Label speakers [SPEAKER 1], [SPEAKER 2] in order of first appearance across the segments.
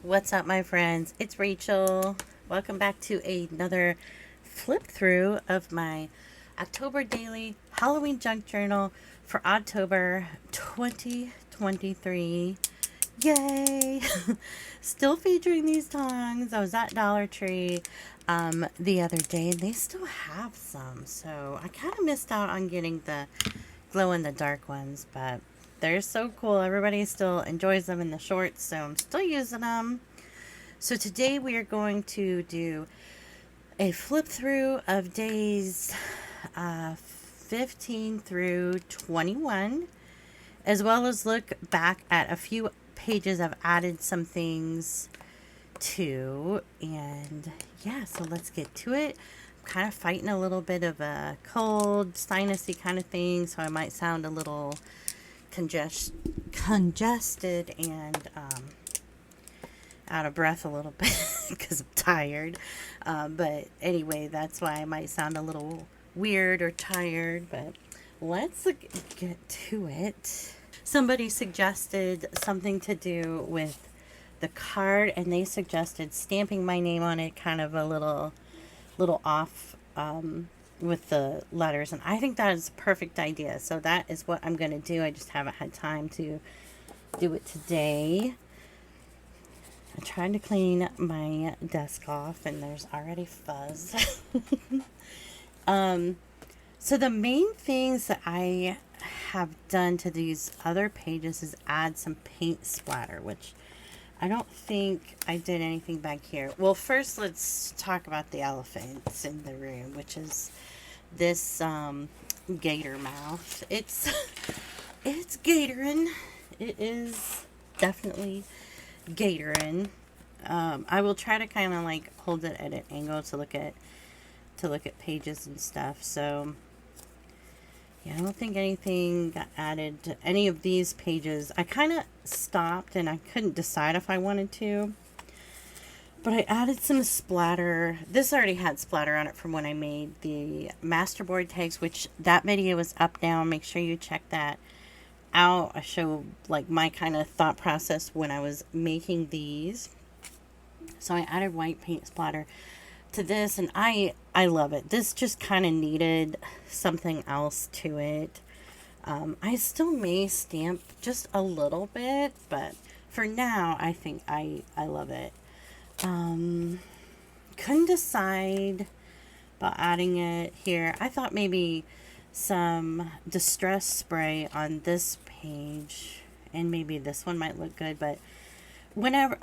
[SPEAKER 1] What's up, my friends? It's Rachel. Welcome back to another flip through of my October daily Halloween junk journal for October 2023. Yay! Still featuring these tongs. I was at Dollar Tree the other day and they still have some. So I kind of missed out on getting the glow in the dark ones, but they're so cool. Everybody still enjoys them in the shorts, so I'm still using them. So today we are going to do a flip through of days 15 through 21, as well as look back at a few pages I've added some things to. And yeah, so let's get to it. I'm kind of fighting a little bit of a cold, sinusy kind of thing, so I might sound a little congested and out of breath a little bit because I'm tired. But anyway, that's why I might sound a little weird or tired. But let's get to it. Somebody suggested something to do with the card, and they suggested stamping my name on it, kind of a little off with the letters, and I think that is a perfect idea. So that is what I'm going to do. I just haven't had time to do it today. I tried to clean my desk off and there's already fuzz. So the main things that I have done to these other pages is add some paint splatter, which I don't think I did anything back here. Well, first let's talk about the elephants in the room, which is this gator mouth. It's gatoring. It is definitely gatoring. I will try to kind of like hold it at an angle to look at pages and stuff. So yeah, I don't think anything got added to any of these pages. I kind of stopped and I couldn't decide if I wanted to, but I added some splatter. This already had splatter on it from when I made the masterboard tags, which that video is up now. Make sure you check that out. I show like my kind of thought process when I was making these. So I added white paint splatter to this, and I love it. This just kind of needed something else to it. I still may stamp just a little bit, but for now I think I love it. Couldn't decide about adding it here. I thought maybe some distress spray on this page, and maybe this one might look good, but whenever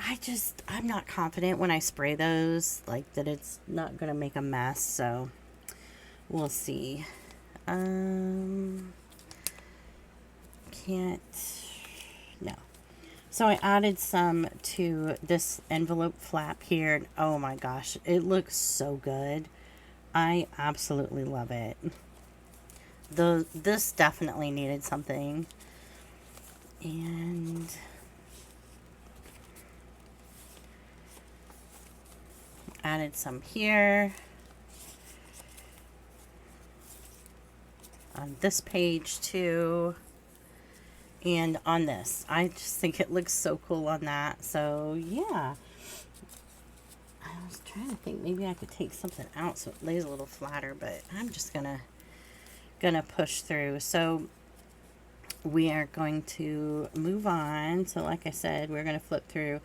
[SPEAKER 1] I'm not confident when I spray those, like, that it's not gonna make a mess. So we'll see. Can't, no. So I added some to this envelope flap here, and oh my gosh, it looks so good. I absolutely love it. This definitely needed something. And added some here on this page too, and on this. I just think it looks so cool on that. So yeah, I was trying to think maybe I could take something out so it lays a little flatter, but I'm just gonna push through. So we are going to move on. So like I said, we're going to flip through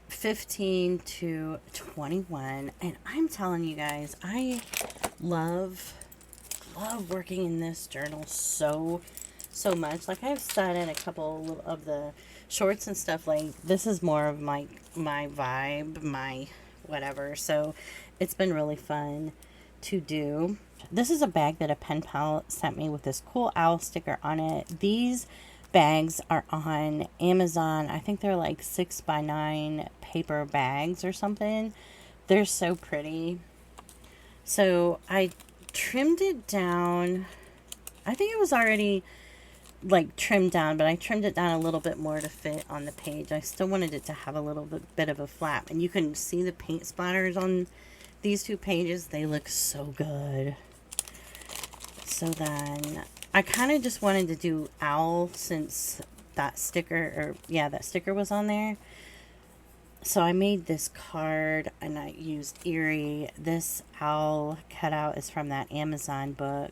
[SPEAKER 1] 15 to 21, and I'm telling you guys, I love working in this journal so much. Like I've said in a couple of the shorts and stuff, like this is more of my vibe, my whatever. So it's been really fun to do. This is a bag that a pen pal sent me with this cool owl sticker on it. These bags are on Amazon. I think they're like 6x9 paper bags or something. They're so pretty. So I trimmed it down. I think it was already like trimmed down, but I trimmed it down a little bit more to fit on the page. I still wanted it to have a little bit of a flap, and you can see the paint splatters on these two pages. They look so good. So then I kind of just wanted to do owl, since that sticker, or yeah, that sticker was on there. So I made this card and I used Erie. This owl cutout is from that Amazon book.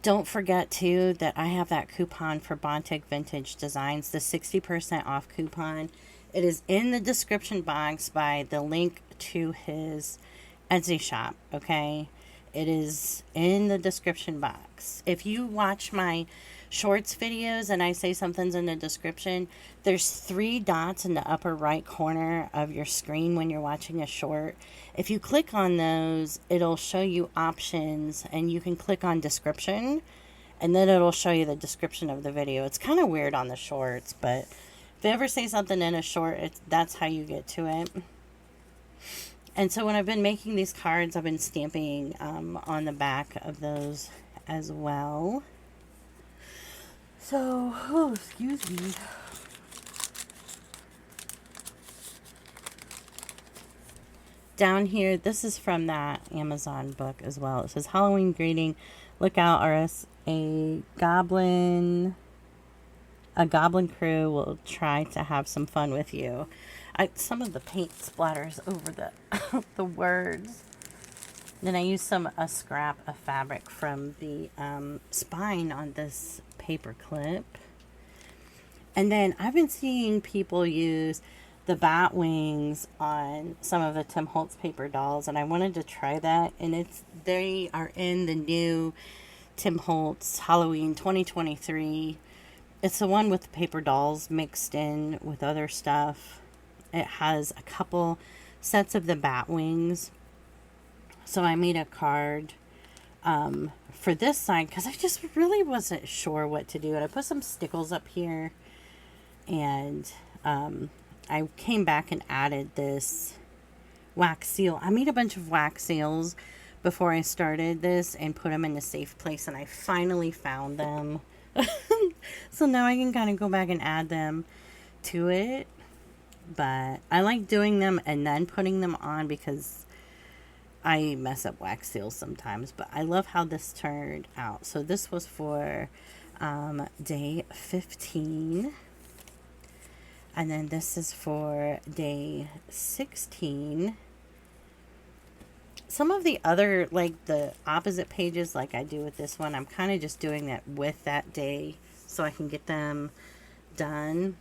[SPEAKER 1] Don't forget too that I have that coupon for Bontic Vintage Designs, the 60% off coupon. It is in the description box by the link to his Etsy shop, okay? It is in the description box. If you watch my shorts videos and I say something's in the description, there's 3 dots in the upper right corner of your screen when you're watching a short. If you click on those, it'll show you options and you can click on description and then it'll show you the description of the video. It's kind of weird on the shorts, but if you ever say something in a short, that's how you get to it. And so when I've been making these cards, I've been stamping on the back of those as well. So, oh, excuse me. Down here, this is from that Amazon book as well. It says, Halloween greeting, look out, or else a goblin crew will try to have some fun with you. Some of the paint splatters over the the words. Then I used a scrap of fabric from the spine on this paper clip. And then I've been seeing people use the bat wings on some of the Tim Holtz paper dolls, and I wanted to try that. And they are in the new Tim Holtz Halloween 2023. It's the one with the paper dolls mixed in with other stuff. It has a couple sets of the bat wings. So I made a card for this side because I just really wasn't sure what to do. And I put some stickles up here. And I came back and added this wax seal. I made a bunch of wax seals before I started this and put them in a safe place. And I finally found them. So now I can kind of go back and add them to it. But I like doing them and then putting them on because I mess up wax seals sometimes. But I love how this turned out. So this was for day 15. And then this is for day 16. Some of the other, like the opposite pages, like I do with this one, I'm kind of just doing that with that day so I can get them done.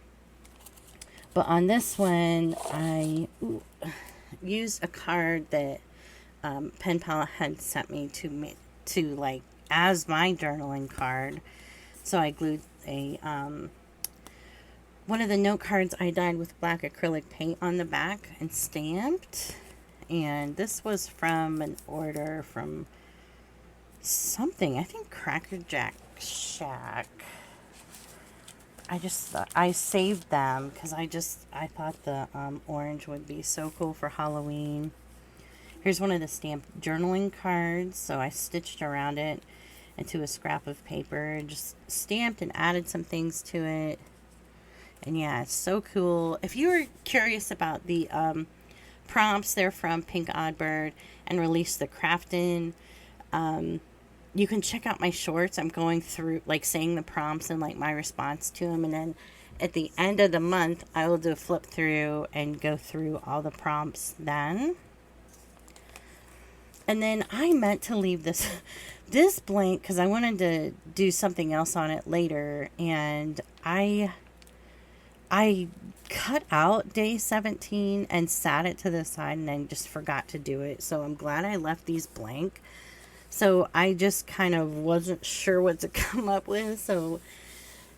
[SPEAKER 1] But on this one, I used a card that Pen Pal had sent me to like as my journaling card. So I glued a one of the note cards I dyed with black acrylic paint on the back and stamped. And this was from an order from something, I think Cracker Jack Shack. I saved them because I thought the orange would be so cool for Halloween. Here's one of the stamped journaling cards. So I stitched around it into a scrap of paper, just stamped and added some things to it. And yeah, it's so cool. If you were curious about the prompts, they're from Pink Oddbird and Release the Craftin'. You can check out my shorts. I'm going through, like, saying the prompts and, like, my response to them. And then at the end of the month, I will do a flip through and go through all the prompts then. And then I meant to leave this blank because I wanted to do something else on it later. And I cut out day 17 and sat it to the side and then just forgot to do it. So I'm glad I left these blank. So I just kind of wasn't sure what to come up with. So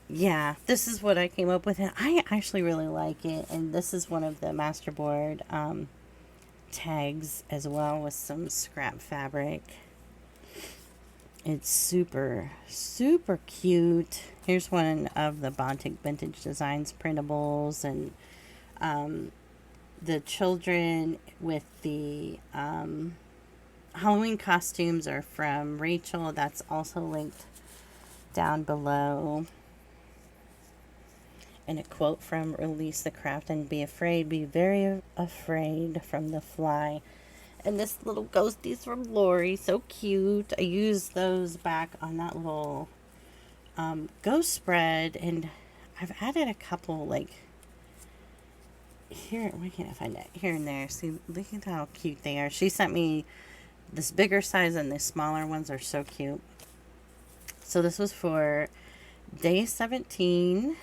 [SPEAKER 1] yeah, this is what I came up with. And I actually really like it. And this is one of the masterboard tags as well with some scrap fabric. It's super, super cute. Here's one of the Bontic Vintage Designs printables. And the children with the Halloween costumes are from Rachel. That's also linked down below. And a quote from Release the Craft and Be Afraid, be very afraid from the fly. And this little ghosties from Lori, so cute. I used those back on that little ghost spread, and I've added a couple, like, here, why can't I find it? Here and there. See, look at how cute they are. She sent me this bigger size, and the smaller ones are so cute. So this was for day 17,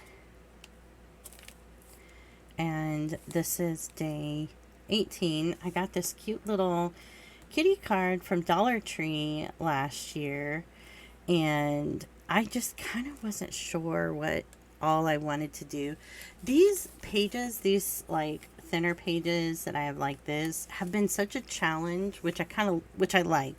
[SPEAKER 1] and this is day 18. I got this cute little kitty card from Dollar Tree last year, and I just kind of wasn't sure what all I wanted to do. These pages, these like thinner pages that I have like this, have been such a challenge, which I like,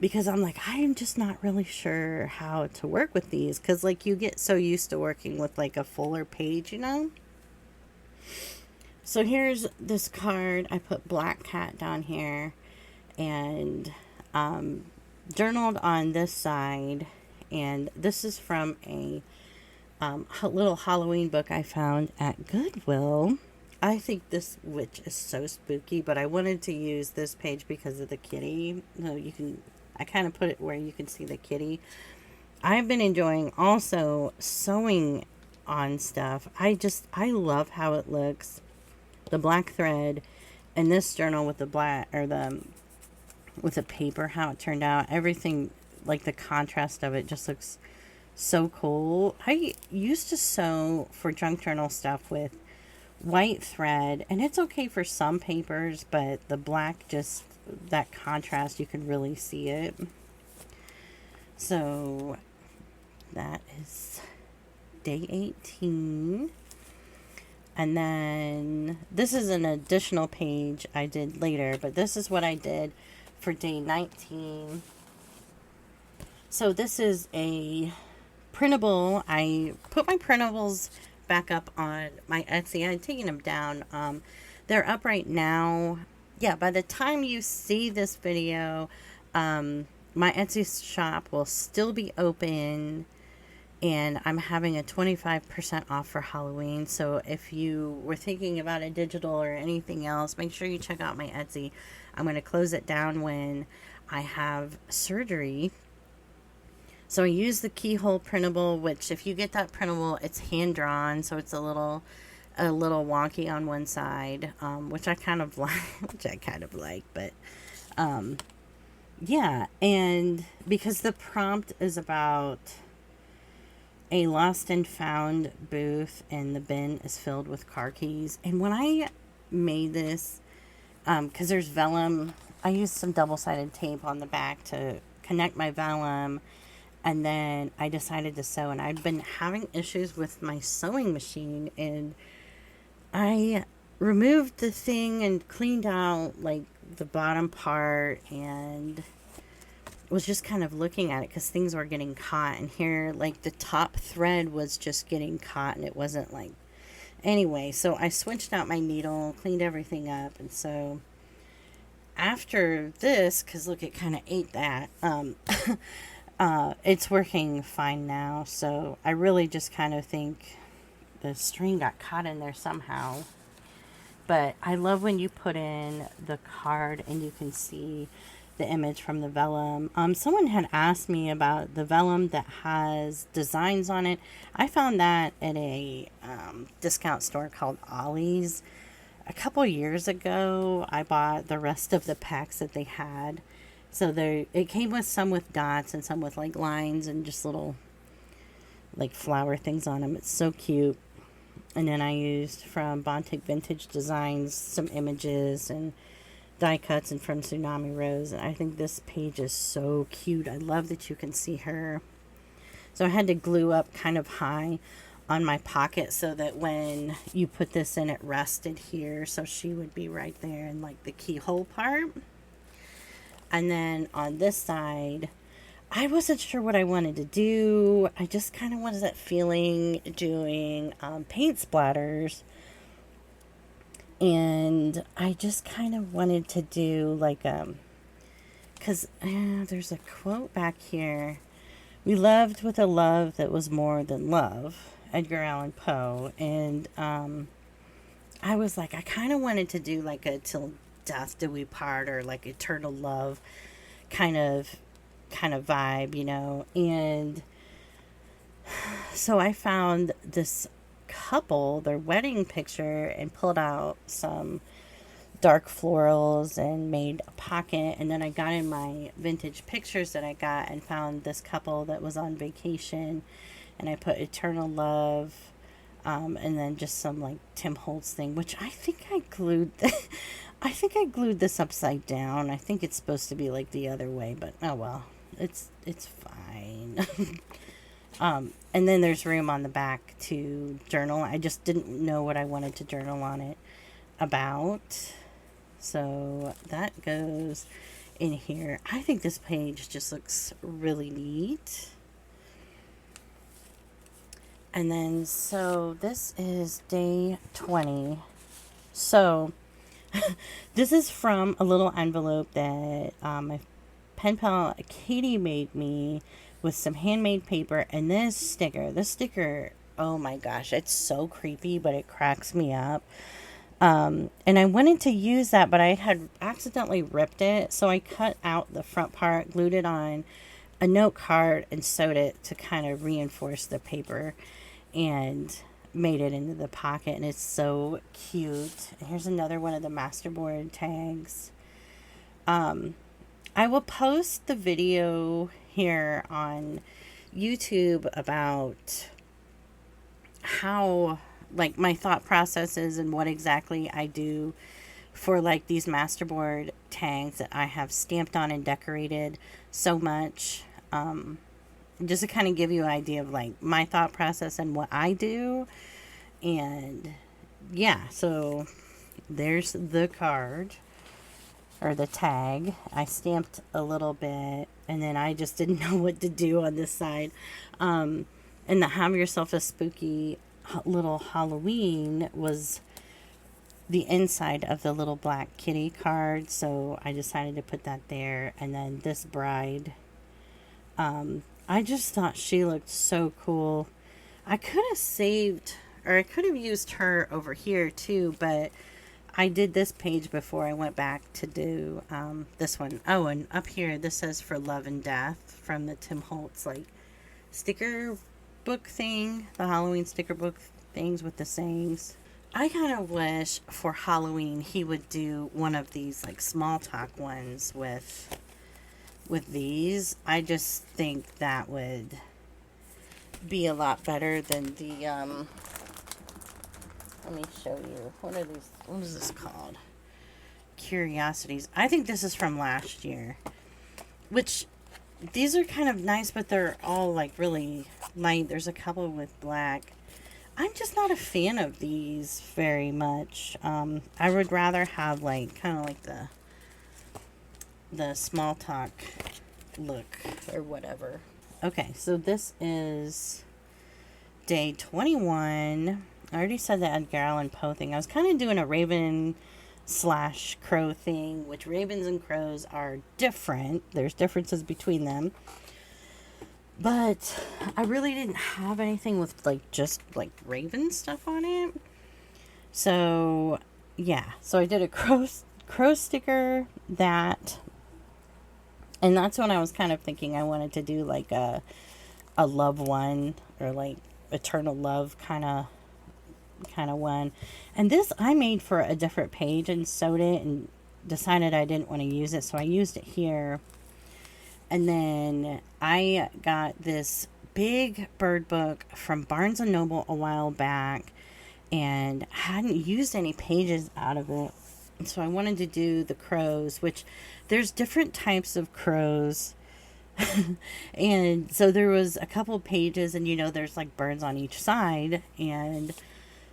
[SPEAKER 1] because I'm like, I am just not really sure how to work with these, because like you get so used to working with like a fuller page, you know. So here's this card. I put Black Cat down here, and journaled on this side, and this is from a little Halloween book I found at Goodwill. I think this witch is so spooky, but I wanted to use this page because of the kitty. So I kind of put it where you can see the kitty. I've been enjoying also sewing on stuff. I love how it looks. The black thread and this journal with the black, or with the paper, how it turned out. Everything, like the contrast of it, just looks so cool. I used to sew for junk journal stuff with white thread, and it's okay for some papers, but the black, just that contrast, you can really see it. So that is day 18. And then this is an additional page I did later, but this is what I did for day 19. So this is a printable. I put my printables back up on my Etsy. I'm taking them down. They're up right now. Yeah, by the time you see this video, my Etsy shop will still be open, and I'm having a 25% off for Halloween. So if you were thinking about a digital or anything else, make sure you check out my Etsy. I'm going to close it down when I have surgery. So I use the keyhole printable, which if you get that printable, it's hand drawn, so it's a little wonky on one side, which I kind of like, but yeah. And because the prompt is about a lost and found booth, and the bin is filled with car keys. And when I made this, because there's vellum, I used some double-sided tape on the back to connect my vellum, and then I decided to sew, and I'd been having issues with my sewing machine, and I removed the thing and cleaned out like the bottom part, and was just kind of looking at it because things were getting caught, and here like the top thread was just getting caught, and it wasn't like, anyway, so I switched out my needle, cleaned everything up. And so after this, because look, it kind of ate that, it's working fine now. So I really just kind of think the string got caught in there somehow. But I love when you put in the card and you can see the image from the vellum. Someone had asked me about the vellum that has designs on it. I found that at a discount store called Ollie's a couple years ago. I bought the rest of the packs that they had. So it came with some with dots and some with like lines and just little like flower things on them. It's so cute. And then I used from Bontic Vintage Designs some images and die cuts, and from Tsunami Rose. And I think this page is so cute. I love that you can see her. So I had to glue up kind of high on my pocket so that when you put this in, it rested here. So she would be right there in like the keyhole part. And then on this side, I wasn't sure what I wanted to do. I just kind of wanted that feeling doing paint splatters. And I just kind of wanted to do like, because there's a quote back here. We loved with a love that was more than love. Edgar Allan Poe. And I was like, I kind of wanted to do like a till death do we part, or like eternal love kind of kind of vibe, you know. And so I found this couple, their wedding picture, and pulled out some dark florals and made a pocket. And then I got in my vintage pictures that I got and found this couple that was on vacation, and I put eternal love, and then just some like Tim Holtz thing, which I think I glued I think I glued this upside down. I think it's supposed to be like the other way, but oh well, it's fine. And then there's room on the back to journal. I just didn't know what I wanted to journal on it about. So that goes in here. I think this page just looks really neat. And then, so this is day 20. So this is from a little envelope that my pen pal Katie made me with some handmade paper and this sticker. This sticker, oh my gosh, it's so creepy, but it cracks me up. And I wanted to use that, but I had accidentally ripped it. So I cut out the front part, glued it on a note card, and sewed it to kind of reinforce the paper, and made it into the pocket. And it's so cute. Here's another one of the masterboard tags. I will post the video here on YouTube about how, like, my thought processes and what exactly I do for like these masterboard tags that I have stamped on and decorated so much. Just to kind of give you an idea of like my thought process and what I do. And yeah, so there's the card or the tag. I stamped a little bit and then I just didn't know what to do on this side. And the Have Yourself a Spooky Little Halloween was the inside of the little black kitty card. So I decided to put that there. And then this bride, I just thought she looked so cool. I could have saved, or I could have used her over here too, but I did this page before I went back to do this one. Oh, and up here, this says For Love and Death from the Tim Holtz, like, sticker book thing, the Halloween sticker book things with the sayings. I kind of wish for Halloween he would do one of these, like, small talk ones with these. I just think that would be a lot better than the let me show you. What are these? What is this called? Curiosities. I think this is from last year, which these are kind of nice, but they're all like really light. There's a couple with black. I'm just not a fan of these very much. I would rather have like kind of like the small talk look or whatever. Okay, so this is day 21. I already said the Edgar Allan Poe thing. I was kind of doing a raven / crow thing, which ravens and crows are different. There's differences between them. But I really didn't have anything with like just like raven stuff on it. So yeah, so I did a crow sticker, that, and that's when I was kind of thinking I wanted to do like a love one, or like eternal love kind of one. And this I made for a different page and sewed it and decided I didn't want to use it, so I used it here. And then I got this big bird book from Barnes & Noble a while back and hadn't used any pages out of it. So I wanted to do the crows, which there's different types of crows. And so there was a couple pages, and you know, there's like birds on each side. And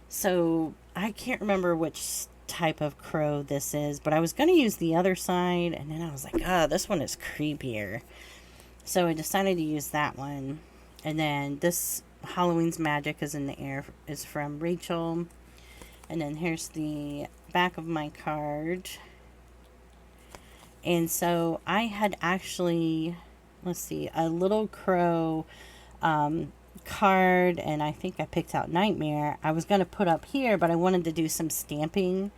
[SPEAKER 1] so I can't remember which type of crow this is, but I was going to use the other side, and then I was like, this one is creepier. So I decided to use that one. And then this Halloween's Magic is in the Air is from Rachel. And then here's the back of my card. And so I had actually, let's see, a little crow card, and I think I picked out Nightmare. I was going to put up here, but I wanted to do some stamping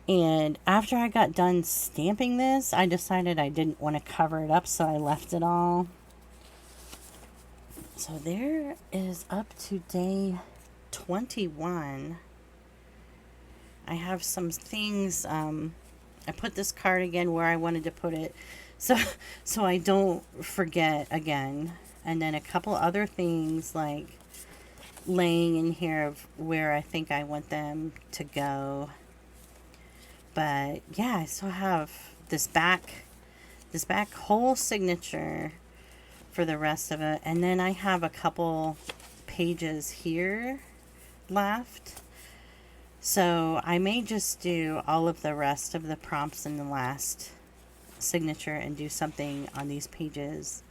[SPEAKER 1] And after I got done stamping this, I decided I didn't want to cover it up, so I left it all. So there is up to day 21. I have some things, I put this card again where I wanted to put it, so I don't forget again. And then a couple other things like laying in here of where I think I want them to go. But yeah, I still have this back whole signature for the rest of it. And then I have a couple pages here left. So I may just do all of the rest of the prompts in the last signature and do something on these pages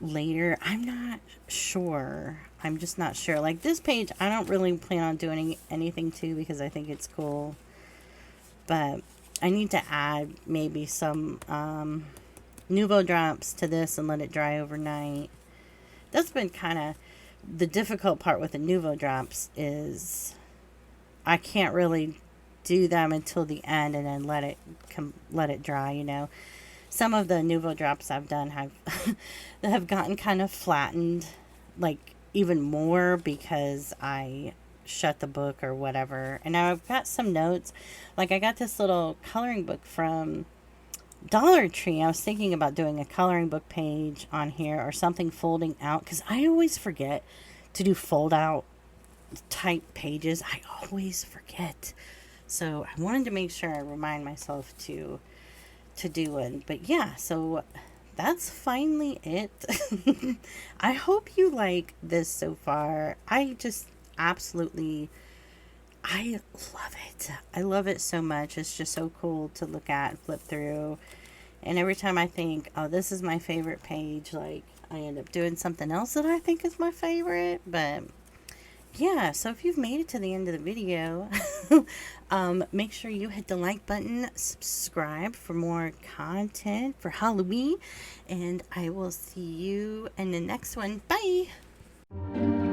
[SPEAKER 1] later. I'm not sure. I'm just not sure. Like this page, I don't really plan on doing anything to because I think it's cool. But I need to add maybe some Nuvo drops to this and let it dry overnight. That's been kind of the difficult part with the Nuvo drops is I can't really do them until the end and then let it dry, you know. Some of the Nuvo drops I've done have gotten kind of flattened, like even more because I shut the book or whatever. And now I've got some notes. Like I got this little coloring book from Dollar Tree. I was thinking about doing a coloring book page on here or something folding out because I always forget to do fold out type pages. I always forget. So I wanted to make sure I remind myself to do it. But yeah, so that's finally it. I hope you like this so far. I just absolutely, I love it. I love it so much. It's just so cool to look at, flip through. And every time I think, oh, this is my favorite page, like I end up doing something else that I think is my favorite. But yeah, so if you've made it to the end of the video, make sure you hit the like button, subscribe for more content for Halloween, and I will see you in the next one. Bye!